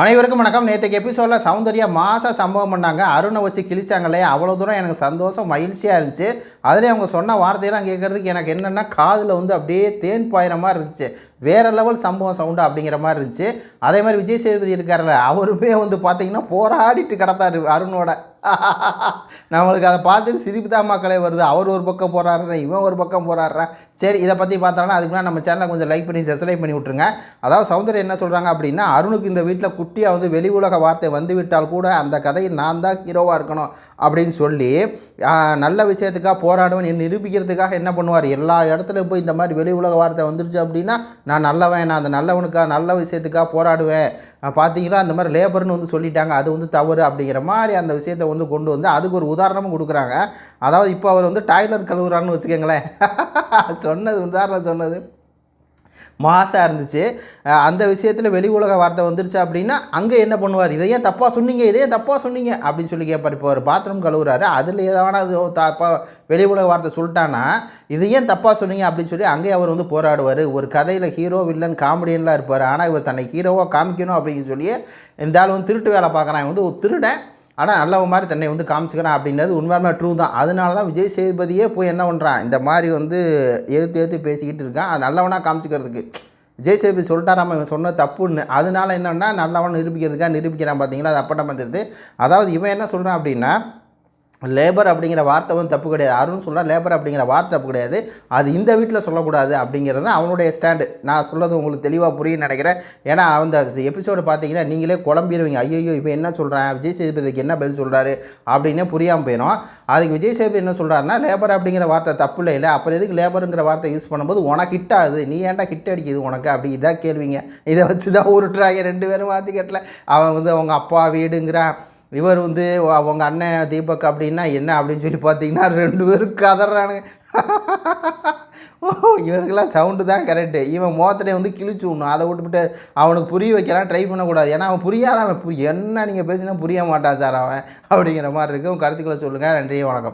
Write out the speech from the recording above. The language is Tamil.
அனைவருக்கும் வணக்கம். நேற்றுக்கு எபிசோடில் சௌந்தர்யா மாச சம்பவம் பண்ணாங்க. அருணை வச்சு கிழிச்சாங்களே, அவ்வளோ தூரம் எனக்கு சந்தோஷம் மகிழ்ச்சியாக இருந்துச்சு. அதிலே அவங்க சொன்ன வார்த்தையெல்லாம் கேட்குறதுக்கு எனக்கு என்னென்னா காதில் அப்படியே தேன் பாயிற மாதிரி இருந்துச்சு. வேறு லெவல் சம்பவம் சவுண்டு அப்படிங்கிற மாதிரி இருந்துச்சு. அதே மாதிரி விஜய் சேதுபதி இருக்கார்ல, அவருமே பார்த்திங்கன்னா போராடிட்டு கிடத்தாரு அருணோட. நம்மளுக்கு அதை பார்த்துட்டு சிரிப்பு தான் மக்களே வருது. அவர் ஒரு பக்கம் போராடுறேன், இவன் ஒரு பக்கம் போராடுறேன். சரி, இதை பற்றி பார்த்தோன்னா அதுக்கு முன்னாடி நம்ம சேனலை கொஞ்சம் லைக் பண்ணி சப்ஸ்கிரைப் பண்ணி விட்ருங்க. அதாவது சௌந்தர்யா என்ன சொல்கிறாங்க அப்படின்னா, அருணுக்கு இந்த வீட்டில் குட்டியாக வெளி உலக வார்த்தை வந்து விட்டால் கூட அந்த கதையில் நான் தான் ஹீரோவாக இருக்கணும் அப்படின்னு சொல்லி நல்ல விஷயத்துக்காக போராடுவேன் நிரூபிக்கிறதுக்காக என்ன பண்ணுவார், எல்லா இடத்துலையும் போய் இந்த மாதிரி வெளி உலக வார்த்தை வந்துருச்சு அப்படின்னா நான் நல்லவன், நான் அந்த நல்லவனுக்காக நல்ல விஷயத்துக்காக போராடுவேன். பார்த்தீங்களா, அந்த மாதிரி லேபர்னு சொல்லிட்டாங்க, அது தவறு அப்படிங்கிற மாதிரி அந்த விஷயத்தை கொண்டு வந்து அதுக்கு ஒரு உதாரணமும் கொடுக்குறாங்க. அதாவது இப்போ அவர் டாய்லெட் கழுவுறான்னு வச்சுக்கோங்களேன். சொன்னது உதாரணம் சொன்னது மாசாக இருந்துச்சு. அந்த விஷயத்தில் வெளி உலக வார்த்தை வந்துருச்சு அப்படின்னா அங்கே என்ன பண்ணுவார், இதையே தப்பாக சொன்னீங்க, இதையே தப்பாக சொன்னீங்க அப்படின்னு சொல்லி கேட்பார். இப்போ ஒரு பாத்ரூம் கழுவுறாரு, அதில் ஏதான அது தப்பாக வெளி உலக வார்த்தை சொல்லிட்டான்னா இதையே தப்பாக சொன்னீங்க அப்படின்னு சொல்லி அங்கேயே அவர் போராடுவார். ஒரு கதையில் ஹீரோ வில்லன் காமெடியன்லாம் இருப்பார். ஆனால் இவர் தன்னை ஹீரோவாக காமிக்கணும் அப்படின்னு சொல்லி இந்த ஆள் திருட்டு வேலை பார்க்குறான். ஒரு திருடன், ஆனால் நல்லவ மாதிரி தன்னை காமிச்சிக்கிறான் அப்படின்றது உண்மையான ட்ரூ தான். அதனால தான் விஜய் சேதுபதியே போய் என்ன பண்ணுறான், இந்த மாதிரி எதிர்த்து பேசிக்கிட்டு இருக்கான். அது நல்லவனாக காமிச்சிக்கிறதுக்கு. விஜய் சேதுபதி சொல்லிட்டாராம இவன் சொன்ன தப்புன்னு. அதனால என்னென்னா நல்லவன் நிரூபிக்கிறான். பார்த்தீங்களா, அது அப்பட்டம் வந்துடுது. அதாவது இவன் என்ன சொல்கிறான் அப்படின்னா, லேபர் அப்படிங்கிற வார்த்தை தப்பு கிடையாது. அருண் சொல்கிறான் லேபர் அப்படிங்கிற வார்த்தை தப்பு கிடையாது, அது இந்த வீட்டில் சொல்லக்கூடாது அப்படிங்கிறது தான் அவனுடைய ஸ்டாண்டு. நான் சொல்கிறது உங்களுக்கு தெளிவாக புரியுன்னு நினைக்கிறேன். ஏன்னா அந்த எபிசோடு பார்த்தீங்கன்னா நீங்களே குழம்பிடுவீங்க. ஐயோ இப்போ என்ன சொல்கிறேன், விஜய் சேதுபதிக்கு என்ன பதில் சொல்கிறாரு அப்படின்னு புரியாமல் போயிடும். அதுக்கு விஜய் சேதுபதி என்ன சொல்கிறாருன்னா, லேபர் அப்படிங்கிற வார்த்தை தப்பு இல்லை, அப்புறம் எதுக்கு லேபருங்கிற வார்த்தை யூஸ் பண்ணும்போது உனக்கு ஹிட் ஆகுது, நீ ஏன்டா ஹிட் அடிக்குது உனக்கு அப்படி இதாக கேள்விங்க. இதை வச்சு தான் உருட்டுறாங்க ரெண்டு பேரும் மாற்றி கேட்டல. அவன் அவங்க அப்பா வீடுங்கிறான், இவர் அவங்க அண்ணன் தீபக் அப்படின்னா என்ன அப்படின்னு சொல்லி பார்த்தீங்கன்னா ரெண்டு பேரும் கதறானுங்க. இவனுக்கெல்லாம் சவுண்டு தான் கரெக்டு. இவன் மோத்தனை கிழிச்சு விடணும். அதை விட்டுவிட்டு அவனுக்கு புரிய வைக்கலாம் ட்ரை பண்ணக்கூடாது. ஏன்னா அவன் புரியாத, அவன் என்ன நீங்கள் பேசினா புரிய மாட்டான் சார் அவன் அப்படிங்கிற மாதிரி இருக்குது. உங்கள் கருத்துக்களை சொல்லுங்கள். நன்றி, வணக்கம்.